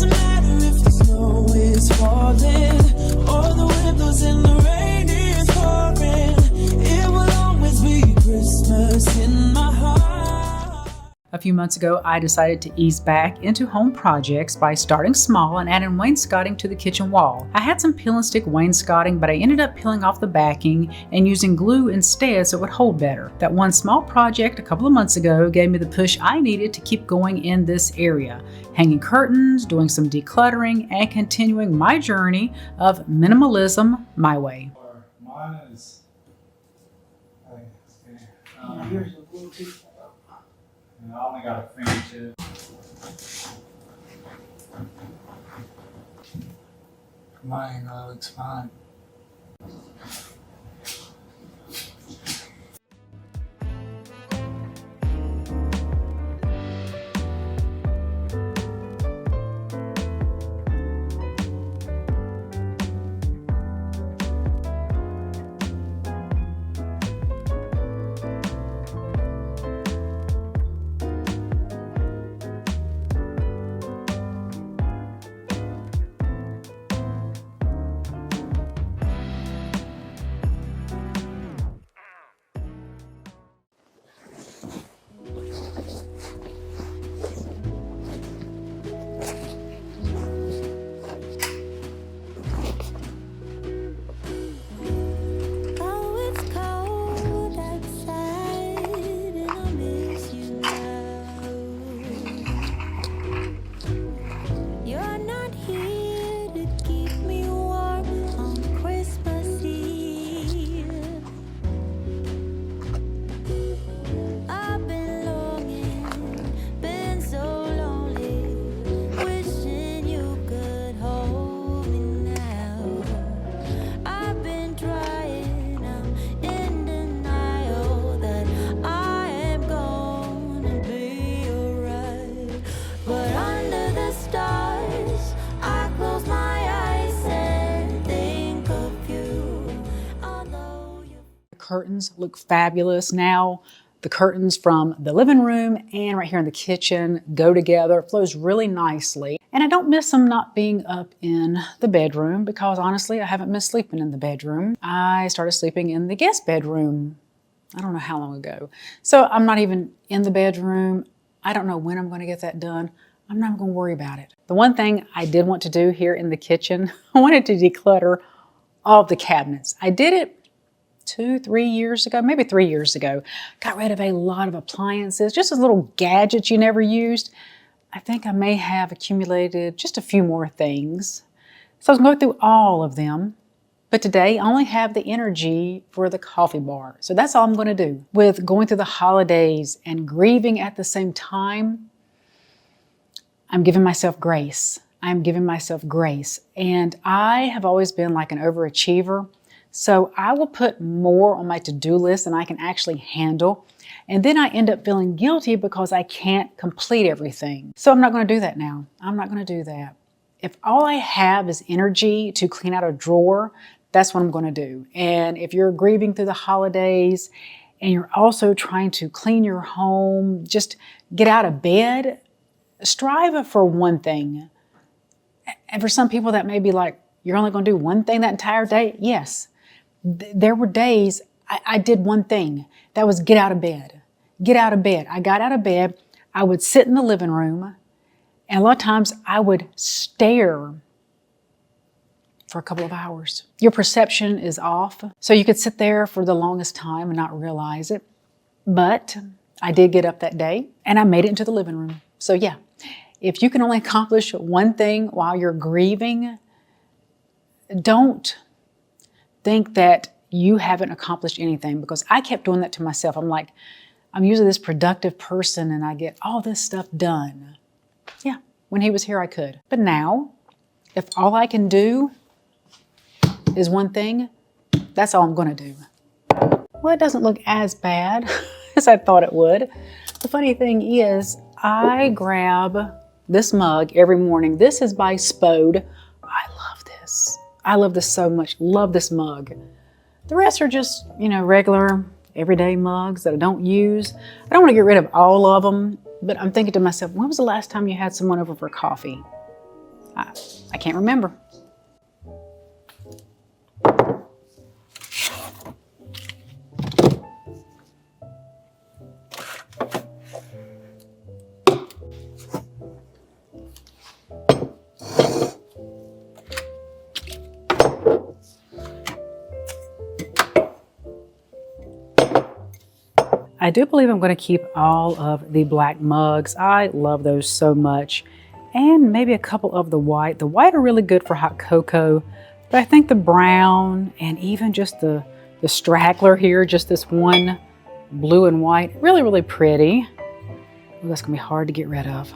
doesn't matter if the snow is falling or the windows in the rain is pouring. It will always be Christmas in my heart. A few months ago, I decided to ease back into home projects by starting small and adding wainscoting to the kitchen wall. I had some peel and stick wainscoting, but I ended up peeling off the backing and using glue instead so it would hold better. That one small project a couple of months ago gave me the push I needed to keep going in this area. Hanging curtains, doing some decluttering, and continuing my journey of minimalism my way. Mine is, Here's the glue too. I only got a fingertip. Mine looks fine. Curtains look fabulous now. The curtains from the living room and right here in the kitchen go together. It flows really nicely. And I don't miss them not being up in the bedroom because honestly, I haven't missed sleeping in the bedroom. I started sleeping in the guest bedroom, I don't know how long ago. So I'm not even in the bedroom. I don't know when I'm going to get that done. I'm not going to worry about it. The one thing I did want to do here in the kitchen, I wanted to declutter all of the cabinets. I did it 2-3 years ago, maybe 3 years ago. Got rid of a lot of appliances, just as little gadgets you never used. I think I may have accumulated just a few more things. So I was going through all of them. But today I only have the energy for the coffee bar. So that's all I'm going to do. With going through the holidays and grieving at the same time, I'm giving myself grace. I'm giving myself grace. And I have always been like an overachiever. So I will put more on my to-do list than I can actually handle. And then I end up feeling guilty because I can't complete everything. So I'm not going to do that now. I'm not going to do that. If all I have is energy to clean out a drawer, that's what I'm going to do. And if you're grieving through the holidays and you're also trying to clean your home, just get out of bed, strive for one thing. And for some people that may be like, you're only going to do one thing that entire day? Yes. There were days I did one thing. That was get out of bed. Get out of bed. I got out of bed. I would sit in the living room. And a lot of times I would stare for a couple of hours. Your perception is off. So you could sit there for the longest time and not realize it. But I did get up that day and I made it into the living room. So yeah, if you can only accomplish one thing while you're grieving, don't think that you haven't accomplished anything, because I kept doing that to myself. I'm like, I'm usually this productive person and I get all this stuff done. Yeah, when he was here, I could. But now, if all I can do is one thing, that's all I'm going to do. Well, it doesn't look as bad as I thought it would. The funny thing is, I grab this mug every morning. This is by Spode. I love this. I love this so much. Love this mug. The rest are just, regular everyday mugs that I don't use. I don't want to get rid of all of them, but I'm thinking to myself, when was the last time you had someone over for coffee? I can't remember. I do believe I'm going to keep all of the black mugs. I love those so much. And maybe a couple of the white. The white are really good for hot cocoa, but I think the brown and even just the straggler here, just this one blue and white, really, really pretty. Ooh, that's going to be hard to get rid of.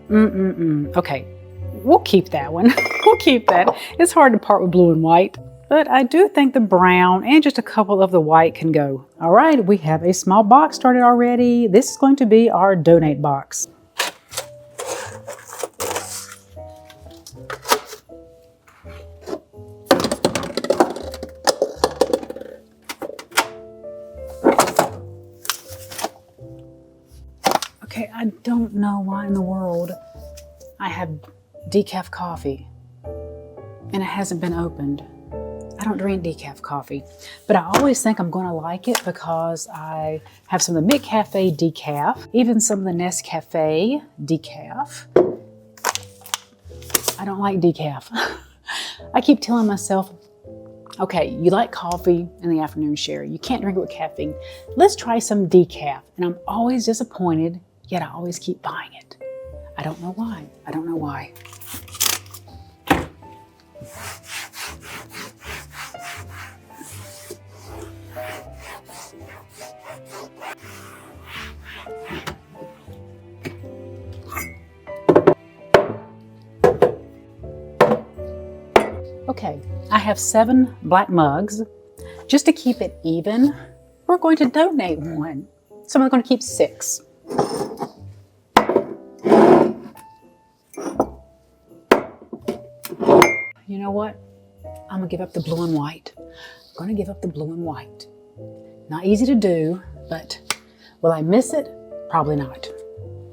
Okay, we'll keep that one. We'll keep that. It's hard to part with blue and white. But I do think the brown and just a couple of the white can go. All right, we have a small box started already. This is going to be our donate box. Okay, I don't know why in the world I have decaf coffee and it hasn't been opened. I don't drink decaf coffee, but I always think I'm going to like it because I have some of the McCafe decaf, even some of the Nescafe decaf. I don't like decaf. I keep telling myself, okay, you like coffee in the afternoon, Sherry. You can't drink it with caffeine. Let's try some decaf. And I'm always disappointed, yet I always keep buying it. I don't know why. I don't know why. Okay, I have 7 black mugs. Just to keep it even, we're going to donate one. So I'm going to keep 6. You know what? I'm going to give up the blue and white. I'm going to give up the blue and white. Not easy to do, but will I miss it? Probably not.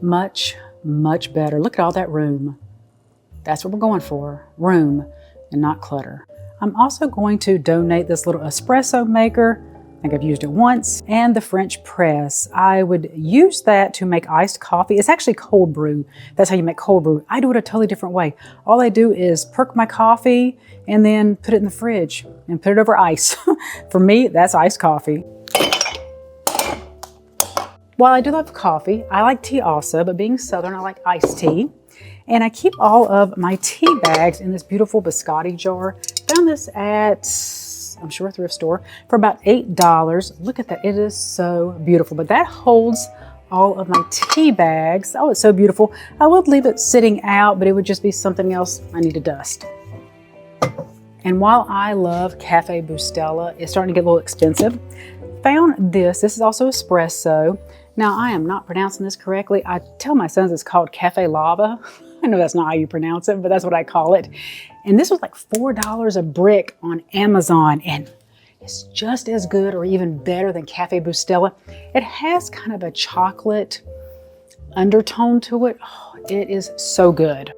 Much, much better. Look at all that room. That's what we're going for. Room and not clutter. I'm also going to donate this little espresso maker. I think I've used it once. And the French press. I would use that to make iced coffee. It's actually cold brew. That's how you make cold brew. I do it a totally different way. All I do is perk my coffee and then put it in the fridge and put it over ice. For me, that's iced coffee. While I do love coffee, I like tea also, but being Southern, I like iced tea. And I keep all of my tea bags in this beautiful biscotti jar. Found this at, I'm sure, a thrift store for about $8. Look at that, it is so beautiful. But that holds all of my tea bags. Oh, it's so beautiful. I would leave it sitting out, but it would just be something else I need to dust. And while I love Cafe Bustelo, it's starting to get a little expensive. Found this is also espresso. Now, I am not pronouncing this correctly. I tell my sons it's called Cafe Lava. I know that's not how you pronounce it, but that's what I call it. And this was like $4 a brick on Amazon, and it's just as good or even better than Cafe Bustelo. It has kind of a chocolate undertone to it. Oh, it is so good.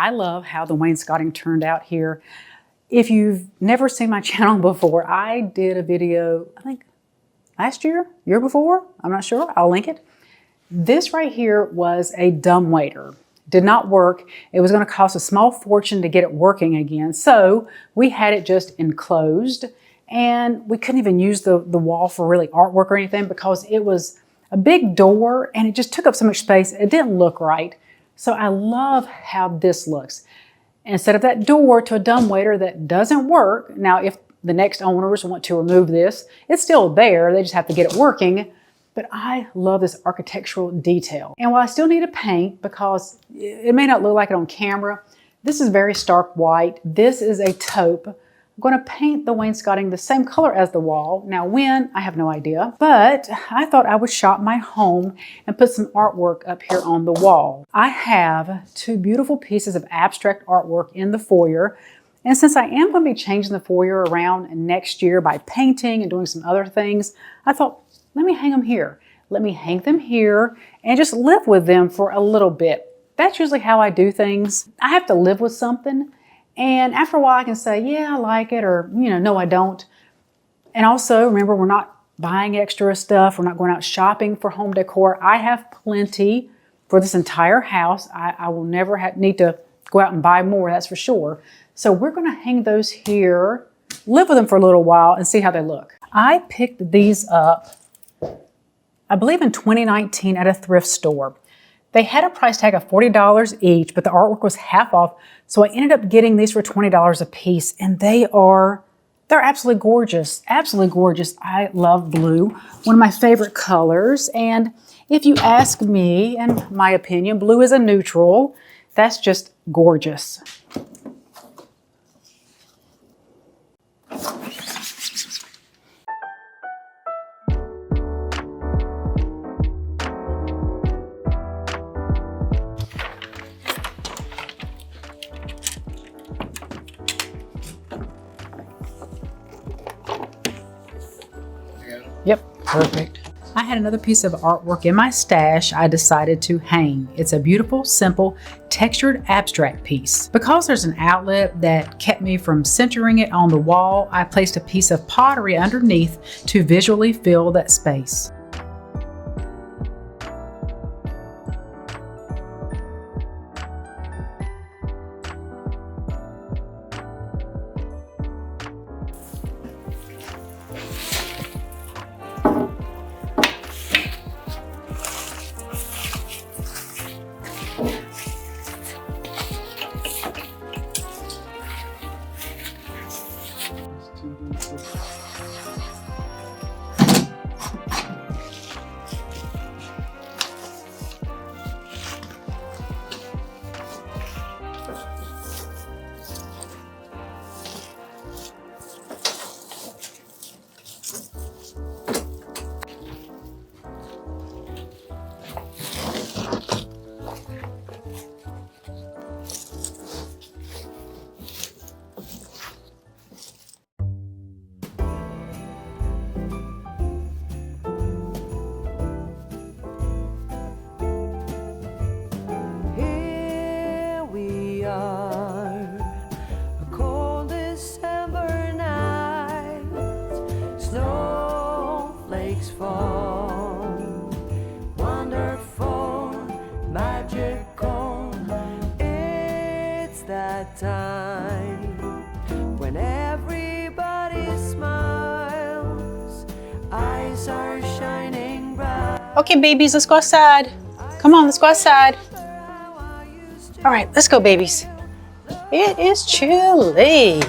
I love how the wainscoting turned out here. If you've never seen my channel before, I did a video, I think last year, year before, I'm not sure, I'll link it. This right here was a dumbwaiter. Did not work. It was going to cost a small fortune to get it working again. So we had it just enclosed, and we couldn't even use the wall for really artwork or anything because it was a big door and it just took up so much space. It didn't look right. So I love how this looks. Instead of that door to a dumbwaiter that doesn't work. Now, if the next owners want to remove this. It's still there, they just have to get it working. But I love this architectural detail. And while I still need to paint, because it may not look like it on camera, this is very stark white. This is a taupe. I'm going to paint the wainscoting the same color as the wall. Now when, I have no idea, but I thought I would shop my home and put some artwork up here on the wall. I have 2 beautiful pieces of abstract artwork in the foyer. And since I am going to be changing the foyer around next year by painting and doing some other things, I thought, let me hang them here. Let me hang them here and just live with them for a little bit. That's usually how I do things. I have to live with something. And after a while I can say, yeah, I like it, or, no, I don't. And also, remember, we're not buying extra stuff. We're not going out shopping for home decor. I have plenty for this entire house. I will never need to go out and buy more, that's for sure. So we're going to hang those here, live with them for a little while, and see how they look. I picked these up, I believe in 2019 at a thrift store. They had a price tag of $40 each, but the artwork was half off. So I ended up getting these for $20 a piece, and they're absolutely gorgeous, absolutely gorgeous. I love blue, one of my favorite colors. And if you ask me, and my opinion, blue is a neutral. That's just gorgeous. Yep, perfect. I had another piece of artwork in my stash I decided to hang. It's a beautiful, simple, textured abstract piece. Because there's an outlet that kept me from centering it on the wall, I placed a piece of pottery underneath to visually fill that space. Time when everybody smiles, eyes are shining bright. Okay, babies, let's go outside. Come on, let's go outside. All right, let's go, babies. It is chilly.